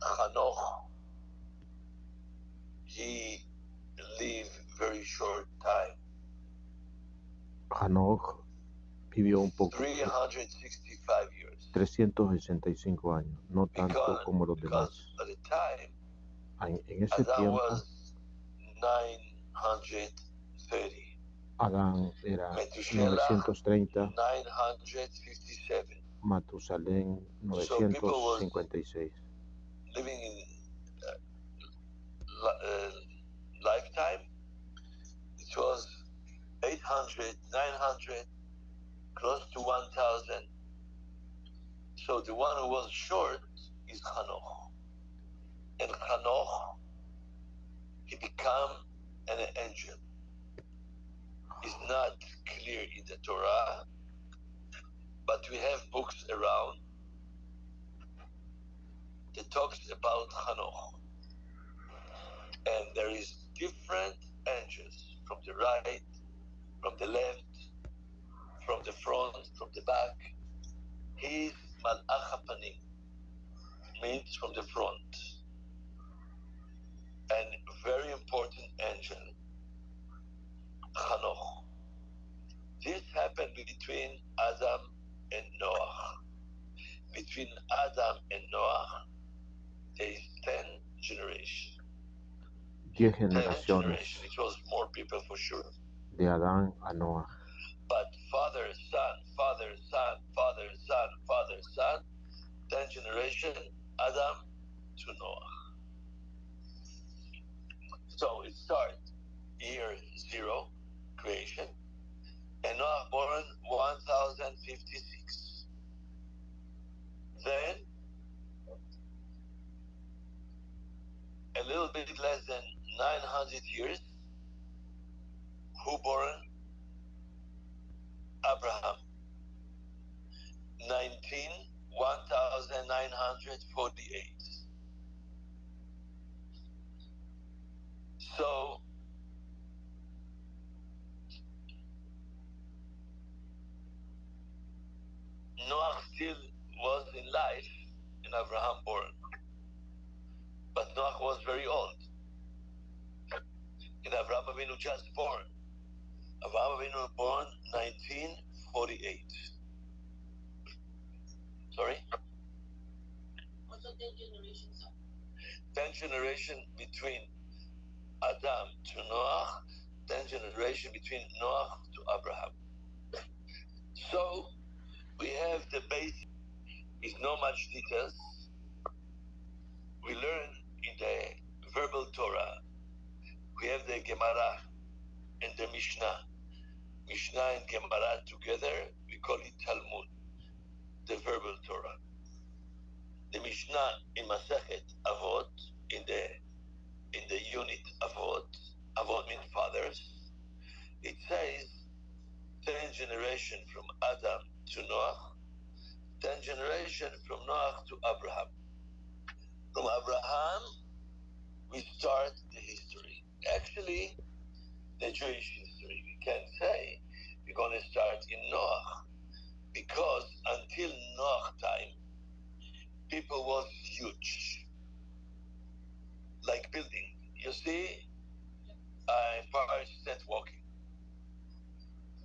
Hanoch, he lived very short time. Hanoch vivió un poco, 365 years. 365 años, no tanto como los Because demás. at the time, En ese Adam tiempo, was 930. Adán era Methuselah 930, 957. Matusalén So people was 956. living in lifetime. It was 800, 900, close to 1,000. So the one who was short is Hanoch. And Hanoch, he became an angel. It's not clear in the Torah, but we have books around that talks about Hanoch. And there is different angels from the right, from the left, from the front, from the back. He is Malach HaPanim, means from the front. And very important angel, Hanoch. This happened between Adam and Noah. Between Adam and Noah, there is 10 generations. 10 10 generaciones generations. It was more people for sure. de Adán a Noah. But father, son, father, son, father, son, father, son, 10 generation, Adam to Noah. So it starts year 0, creation, and Noah born 1056. Then, a little bit less than 900 years, who born? Abraham. 1948. So Noah still was in life and Abraham born. But Noah was very old. And Abraham Avinu just born. Abraham Avinu born 1948. Sorry? Also 10 generations. 10 generation between Adam to Noah, 10 generation between Noah to Abraham. So we have the basic, is no much details. We learn in the verbal Torah. We have the Gemara and the Mishnah. Mishnah and Gemara together, we call it Talmud, the verbal Torah. The Mishnah in Masechet Avot, in the unit Avot means fathers. It says 10 generation from Adam to Noah, 10 generation from Noah to Abraham. From Abraham, we start the history. Actually, the Jewish history. We can't say we're going to start in Noah, because until Noah time, people was huge, like building. You see, Empire State walking,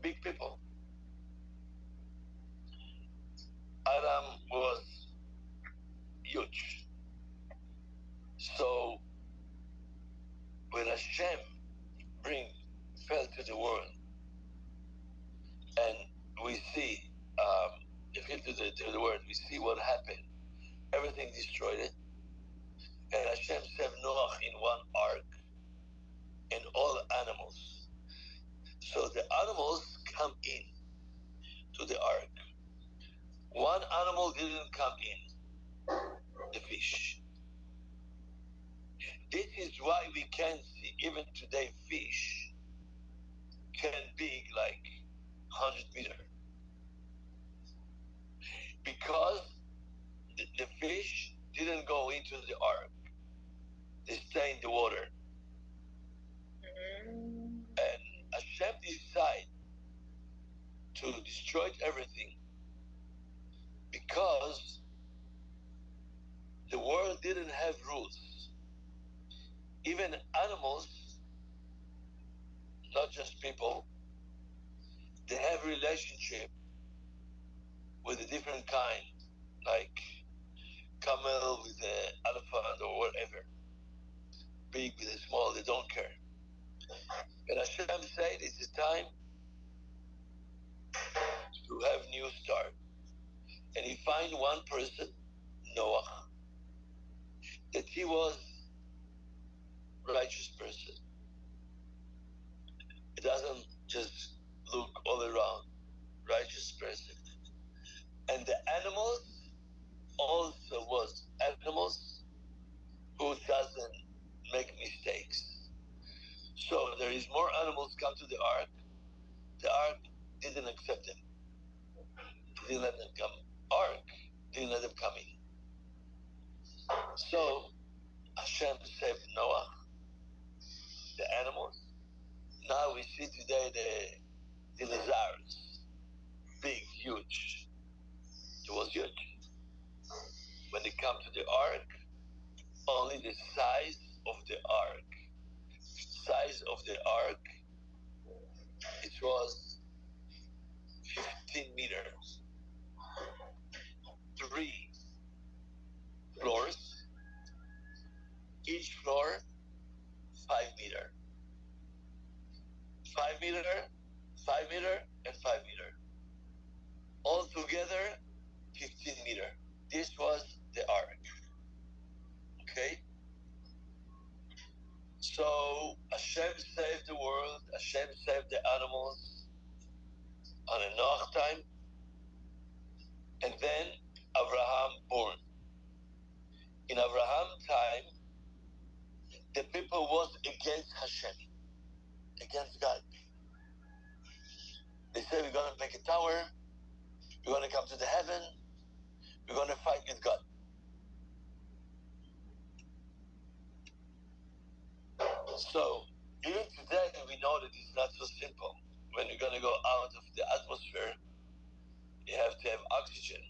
big people. Adam was huge. So when Hashem fell to the world, and we see, he fell to the world, we see what happened. Everything destroyed it. And Hashem saved Noah in one ark, and all animals. So the animals come in to the ark. One animal didn't come in, the fish. This is why we can see, even today, fish can be like 100 meters. Because the fish didn't go into the ark. They stay in the water. And Hashem decided to destroy everything because the world world didn't have rules. Even animals, not just people, they have relationship with a different kind, like camel with an elephant or whatever. Big with a small, they don't care. And Hashem said it's a time to have new start. And he find one person, Noah, that he was righteous person. It doesn't just look all around, righteous person. And the animals also was animals who doesn't make mistakes. So there is more animals come to the ark. The ark didn't accept them. Didn't let them come. Ark didn't let them come in. So Hashem saved Noah, the animals. Now we see today the dinosaurs, big, huge. It was huge. When they come to the ark, only the size of the ark. Size of the ark, it was 15 meters. 3 floors. Each floor 5 meter. 5 meter, 5 meter, and 5 meter. All together 15 meter. This was the ark. Okay? So Hashem saved the world, Hashem saved the animals on a Noach time, and then Abraham born. In Abraham time, the people was against Hashem, against God. They said, we're going to make a tower, we're going to come to the heaven, we're going to fight with God. So, even today, we know that it's not so simple. When you're going to go out of the atmosphere, you have to have oxygen.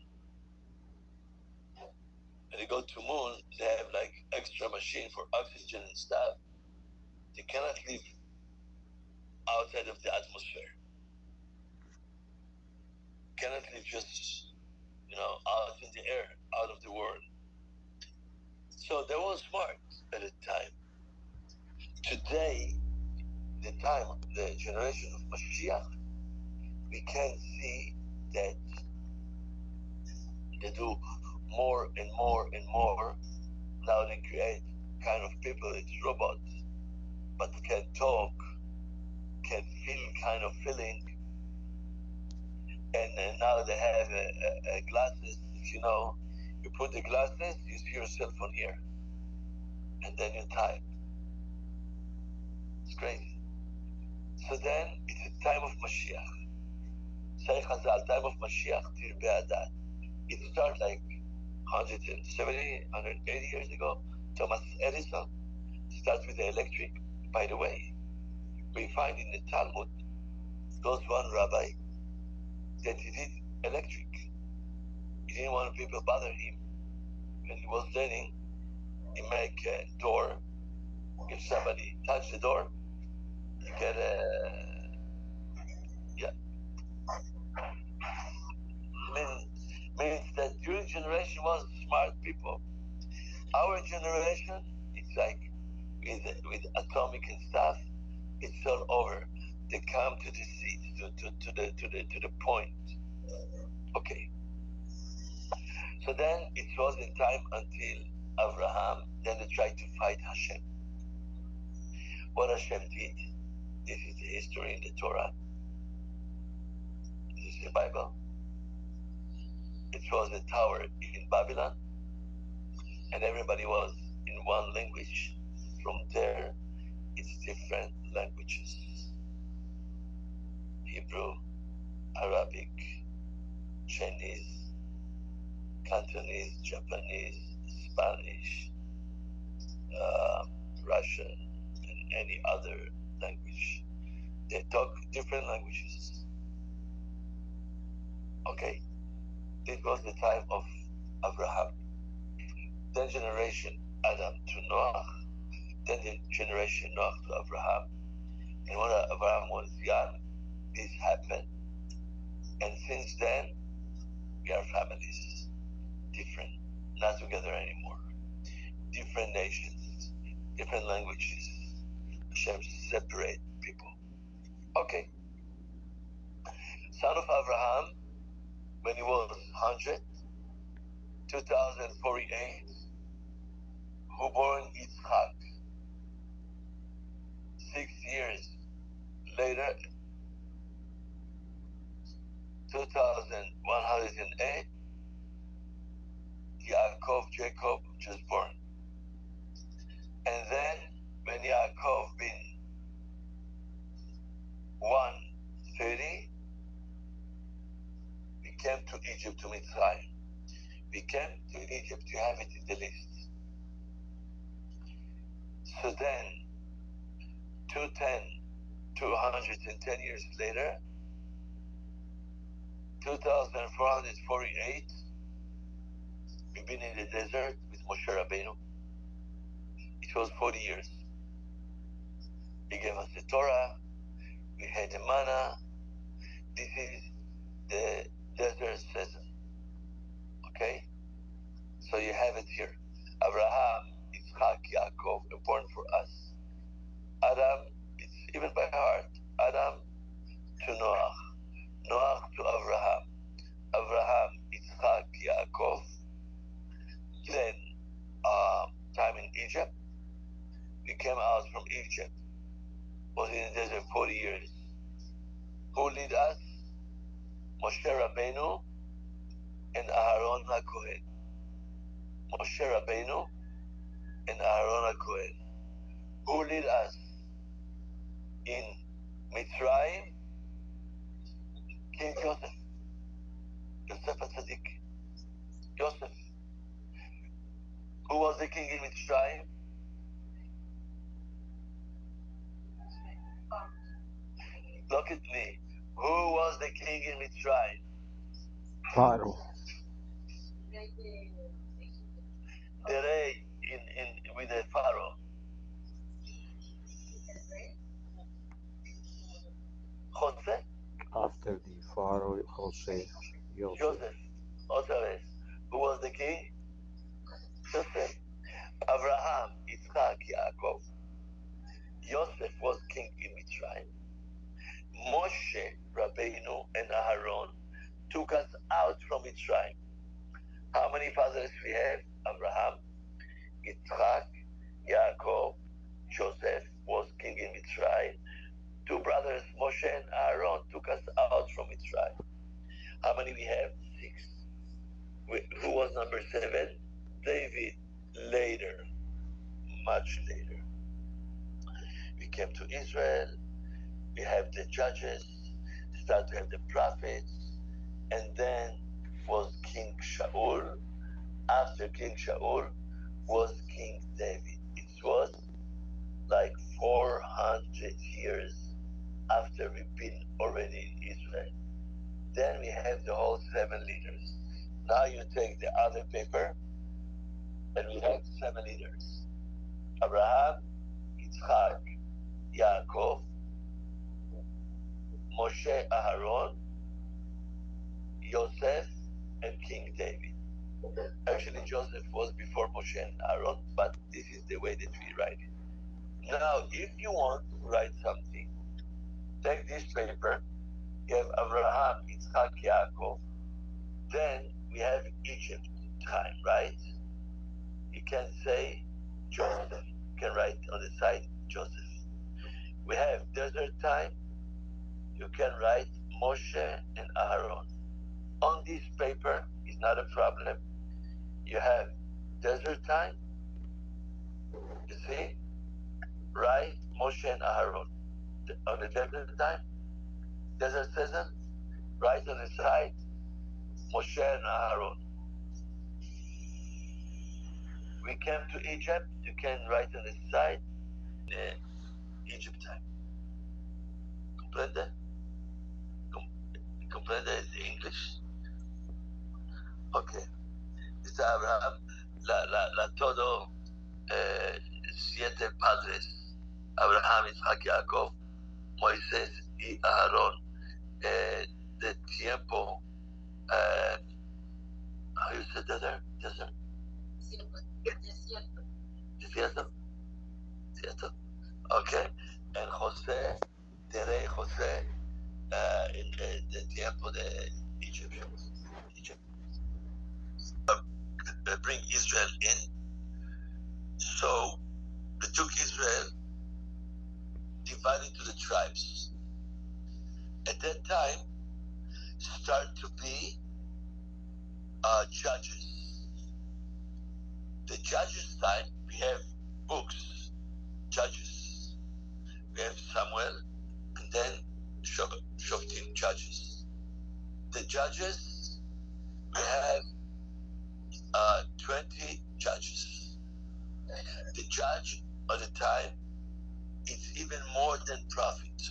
When you go to moon, they have like extra machine for oxygen and stuff. They cannot live outside of the atmosphere. Cannot live just, out in the air, out of the world. So they were smart at the time. Today, the generation of Mashiach, we can see that they do more and more and more. Now they create kind of people, it's robots, but can talk, can feel kind of feeling. And now they have glasses. If you put the glasses, you see yourself on here. And then you type. It's crazy. So then it's a time of Mashiach. Say Chazal, time of Mashiach, Tir Be'adat. It started like 170, 180 years ago. Thomas Edison started with the electric. By the way, we find in the Talmud, goes one rabbi that he did electric. He didn't want people bother him. When he was learning, he make a door. If somebody touch the door, you get means that your generation was smart people. Our generation, it's like with atomic and stuff, it's all over. They come to the seat, to the point. Okay. So then it was in time until Abraham, then they tried to fight Hashem. What Hashem did, this is the history in the Torah. This is the Bible. It was a tower in Babylon, and everybody was in one language. From there, it's different languages. Hebrew, Arabic, Chinese, Cantonese, Japanese, Spanish, Russian, and any other language. They talk different languages. Okay? It was the time of Abraham. Then 10 generation Adam to Noah, then the generation Noah to Abraham. And when Abraham was young, this happened. And since then, we are families, different, not together anymore. Different nations, different languages. Hashem separate people. Okay. Son of Abraham, when he was 100, 2048, who born Yitzchak. 6 years later, 2108, Jacob just born. And then when Yaakov been 130, we came to Egypt, to Mitzrayim. We came to Egypt, you have it in the list. So then, 210 years later, 2448, we've been in the desert with Moshe Rabbeinu. It was 40 years. He gave us the Torah, we had the manna. This is the desert season. Okay? So you have it here. Abraham, Yitzchak, Yaakov, born for us. Adam, it's even by heart. Adam to Noah. Noah to Abraham. Abraham, Yitzchak, Yaakov. Then, time in Egypt. We came out from Egypt. Was in the desert 40 years. Who lead us? Moshe Rabbeinu and Aharon HaKohen. Moshe Rabbeinu and Aharon HaKohen. Who lead us in Mitzrayim? King Joseph. Yosef HaTzadik. Joseph. Who was the king in Mitzrayim? Look at me. Who was the king in Mitzrayim? Pharaoh. The Ray with the Pharaoh. Jose? After the Pharaoh, Jose, Joseph. Joseph. Otra vez. Who was the king? Joseph. Abraham, Yitzchak, Yaakov. Joseph was king in Mitzrayim. Moshe Rabbeinu and Aharon took us out from Mitzrayim. How many fathers we have? Abraham, Yitzchak, Yaakov, Joseph was king in Mitzrayim. Two brothers, Moshe and Aaron, took us out from Mitzrayim. How many we have? 6. Who was number 7? David, later, much later. We came to Israel. We have the judges, start to have the prophets, and then was King Shaul. After King Shaul was King David. It was like 400 years after we've been already in Israel. Then we have the whole 7 leaders. Now you take the other paper, and we have 7 leaders. Abraham, Yitzchak, Yaakov, Moshe, Aharon, Joseph, and King David. Actually, Joseph was before Moshe and Aaron, but this is the way that we write it. Now, if you want to write something, take this paper, you have Abraham, Yitzchak, Yaakov, then we have Egypt time, right? You can say Joseph, you can write on the side Joseph. We have desert time, you can write Moshe and Aharon. On this paper is not a problem. You have desert time, you see, write Moshe and Aharon. On the desert time, desert season, write on the side Moshe and Aharon. We came to Egypt, you can write on the side Egypt time. Comprende? Comprende English? Okay. Dice Abraham, la Moses, Abraham, Isaac, Jacob, Moisés y Aarón. The tiempo, how you said desert? Desert? Desierto? Desierto? Okay. And José, Tere José, in the tiempo de Egyptians. Bring Israel in. So they took Israel, divided into the tribes. At that time, start to be judges. The judges' time, we have books, judges. We have Samuel, and then Shoftim, judges. The judges, we have 20 judges. The judge of the time is even more than prophet.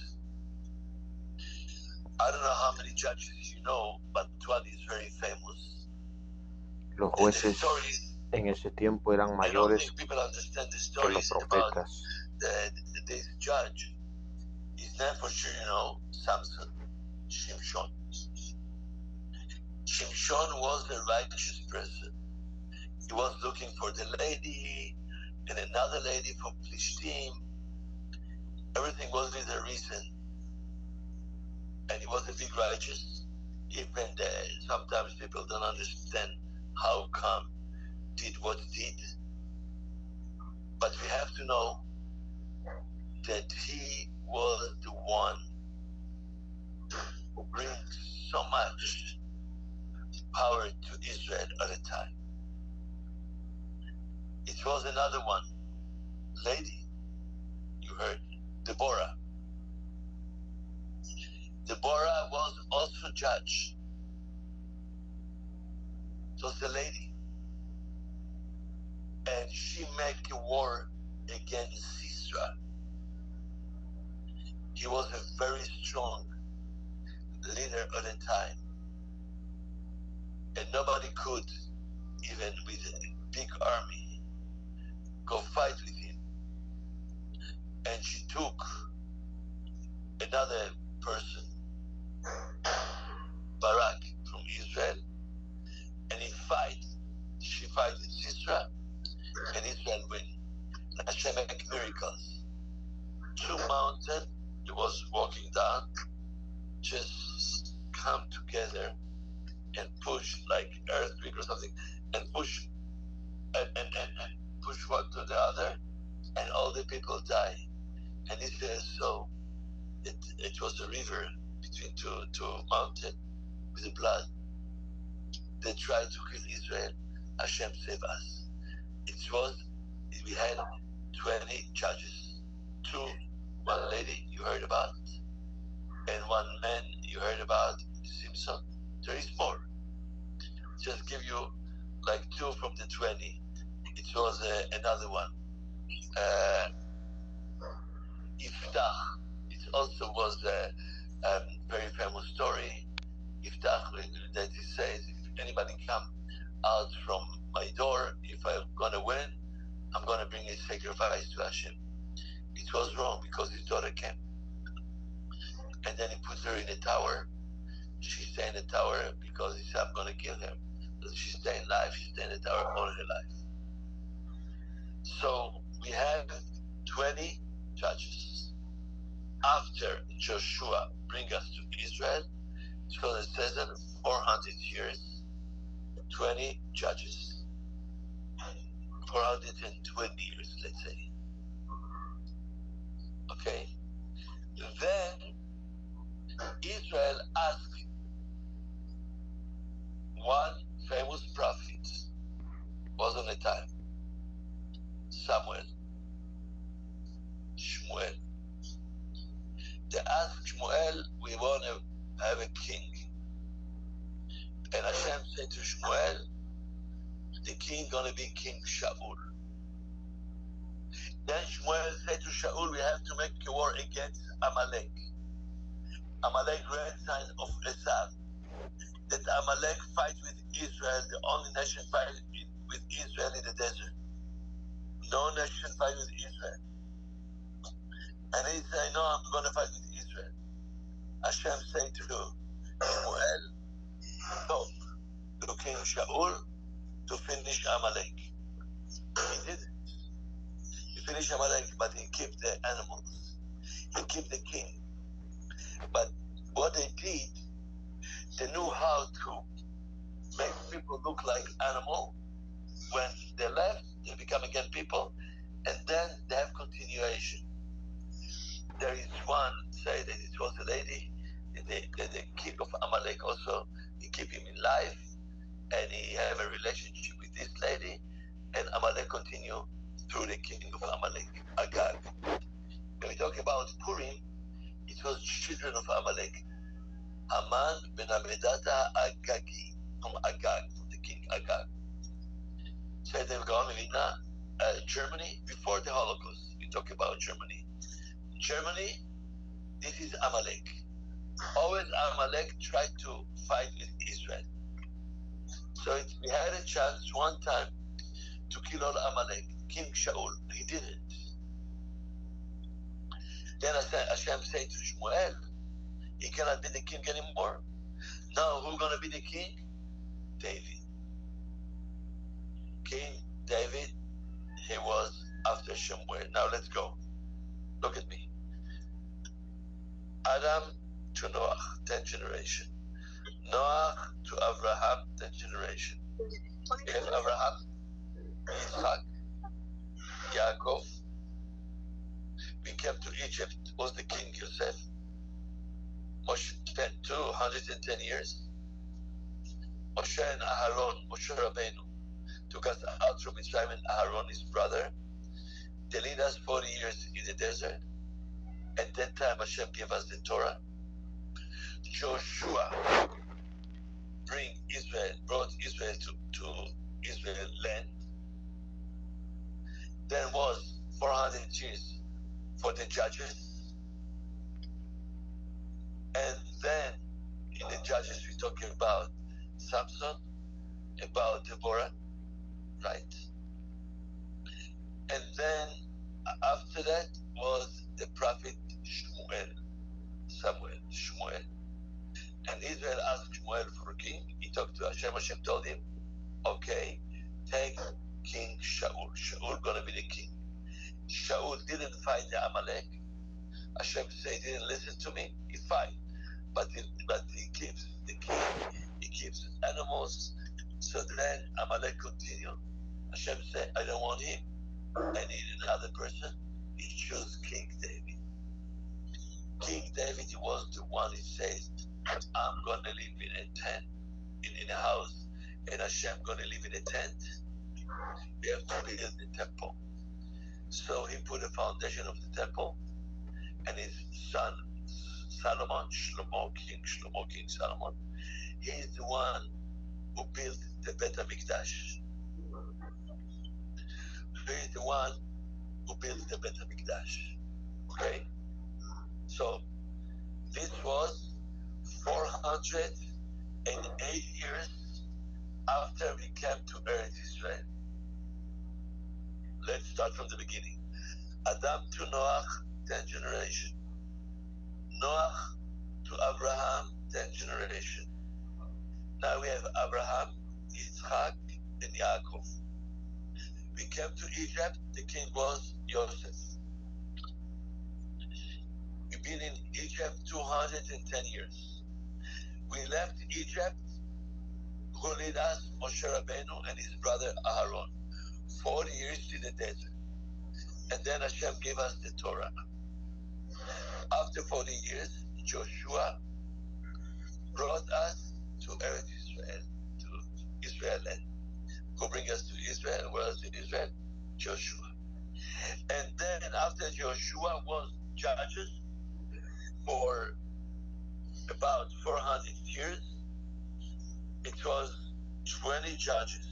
I don't know how many judges you know, but one is very famous. Los jueces en ese tiempo eran mayores que los profetas. This judge, his name for sure you know, Samson, Shimshon. Shimshon was a righteous person. He was looking for the lady and another lady from Plishtim. Everything was with a reason. And he was a big righteous. Even sometimes people don't understand how come did what did. But we have to know that he was the one who brings so much power to Israel at a time. It was another one, lady, you heard, Deborah. Deborah was also judge. It was a lady. And she made a war against Sisera. He was a very strong leader at the time. And nobody could, even with a big army, go fight with him. And she took another person, Barak from Israel, and she fight with Sisera, and Israel win. Hashem make miracles. 2 mountains, it was walking down, just come together and push like earthquake or something, and push and push one to the other, and all the people die. And Israel saw it was a river between two mountains with the blood. They tried to kill Israel. Hashem save us. We had 20 judges. 2, one lady you heard about, and 1 man you heard about, Simpson. There is more. Just give you like 2 from the 20. It was another one. Iftach. It also was a very famous story. Iftach, that he says, if anybody come out from my door, if I'm gonna win, I'm gonna bring a sacrifice to Hashem. It was wrong because his daughter came. And then he put her in a tower. She stayed in the tower because he said, I'm gonna kill her. So she stayed alive, she stayed in the tower all her life. So we have 20 judges. After Joshua bring us to Israel, so it says that 400 years, 20 judges. 420 years, let's say. Okay? Then Israel asked one famous prophet, was on the time, Samuel, Shmuel. They asked Shmuel, we want to have a king. And Hashem said to Shmuel, the king gonna be King Shaul. Then Shmuel said to Shaul, we have to make a war against Amalek. Amalek, grandson of Esav. That Amalek fight with Israel, the only nation fight with Israel in the desert. No nation fight with Israel. And he said, no, I'm going to fight with Israel. Hashem said to Shmuel, talk to King Shaul to finish Amalek. He did it. He finished Amalek, but he kept the animals. He kept the king. But what they did, they knew how to make people look like animal. When they left, they become again people, and then they have continuation. There is one, say that it was a lady, the king of Amalek also, he keep him in life, and he have a relationship with this lady, and Amalek continue through the king of Amalek, Agag. When we talk about Purim, it was children of Amalek. Haman ben Amedata Agagi, from Agag, from the king Agag. So they've gone in Germany before the Holocaust. We talk about Germany. Germany, this is Amalek. Always Amalek tried to fight with Israel. So we had a chance one time to kill all Amalek. King Shaul, he didn't. Then Hashem said to Shmuel, he cannot be the king anymore. Now who's going to be the king? David. King David, he was after Shmuel. Now let's go. Look at me. Adam to Noach, 10 generation. Noach to Abraham, 10 generation. We have Abraham, Yitzhak, Yaakov. We came to Egypt, was the king Yosef. Moshe spent 210 years. Moshe and Aharon, Moshe Rabbeinu, took us out from Mitzrayim, and Aharon, his brother. They lead us 40 years in the desert. At that time, Hashem gave us the Torah. Joshua brought Israel to Israel land. Then was 400 years for the judges. And then in the judges we're talking about Samson, about Deborah, right? And then after that was the prophet Shmuel. And Israel asked Shmuel for a king. He talked to Hashem. Hashem told him, okay, take King Shaul. Shaul gonna be the king. Shaul didn't fight the Amalek. Hashem said he didn't listen to me. He fight, but he keeps the king. He keeps animals. So then Amalek continued. Hashem said, I don't want him. I need another person. He chose King David. King David was the one who says, I'm going to live in a tent, in a house, and Hashem going to live in a tent. We have to build the temple. So he put the foundation of the temple, and his son Solomon, King Solomon, he is the one who built the Bet HaMikdash. He is the one who built the Bet HaMikdash. Okay? So this was 408 years after we came to Eretz Israel. Let's start from the beginning. Adam to Noach, 10 generation. Noach to Abraham, 10 generation. Now we have Abraham, Yitzhak, and Yaakov. We came to Egypt, the king was Joseph. We've been in Egypt 210 years. We left Egypt, who led us, Moshe Rabbeinu and his brother Aharon, 40 years in the desert. And then Hashem gave us the Torah. After 40 years, Joshua brought us to Eretz Israel, to Israel land. Who bring us to Israel? Where was in Israel? Joshua. And then after Joshua was judges for about 400 years. It was 20 judges.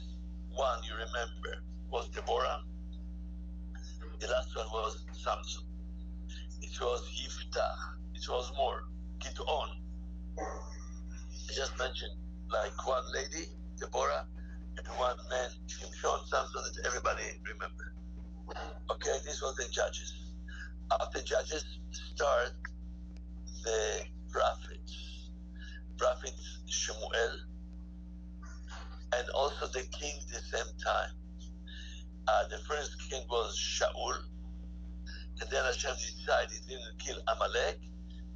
One, you remember, was Deborah. The last one was Samson. It was Yiftach. It was more. Gideon. I just mentioned like one lady, Deborah, and one man, Shimshon, Samson, that everybody remember. Okay, this was the judges. After Judges start the prophets Shemuel, and also the king the same time. The first king was Shaul, and then Hashem decided he didn't kill Amalek.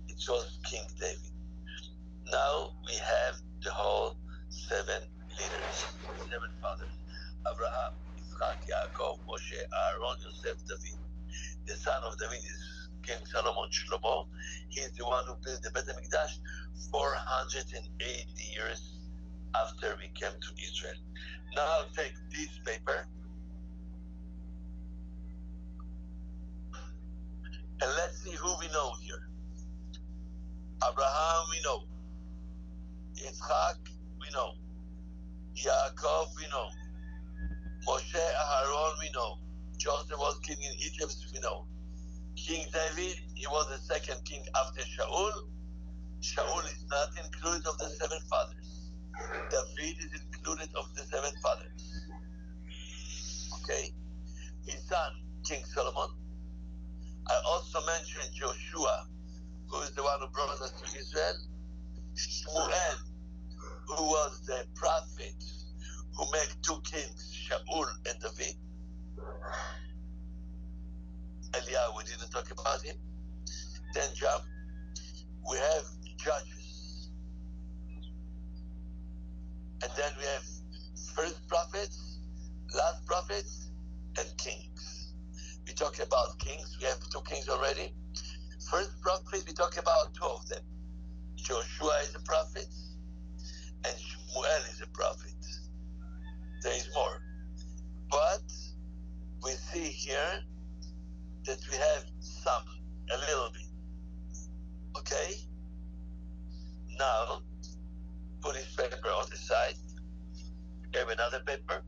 It was King David. Now we have the whole 7 leaders, 7 fathers: Abraham, Yitzchak, Yaakov, Moshe, Aaron, Yosef, David. The son of David is King Solomon Shlomo. He is the one who built the Beit HaMikdash 480 years after we came to Israel. Now I'll take this paper and let's see who we know here. Abraham, we know. Yitzchak, we know. Yaakov, we know. Moshe, Aaron, we know. Joseph was king in Egypt, we know. King David, he was the second king after Shaul. Shaul is not included of the 7 fathers. David is included of the 7 fathers. Okay? His son, King Solomon. I also mentioned Joshua, who is the one who brought us to Israel. Shmuel, who was the prophet who made 2 kings, Shaul and David. Eliyahu, we didn't talk about him. Then jump. We have Judges. And then we have first prophets, last prophets, and kings. We talk about kings. We have 2 kings already. First prophet, we talk about 2 of them. Joshua is a prophet, and Shmuel is a prophet. There is more. But we see here that we have a little bit. Okay? Now, put this paper on the side. We have another paper.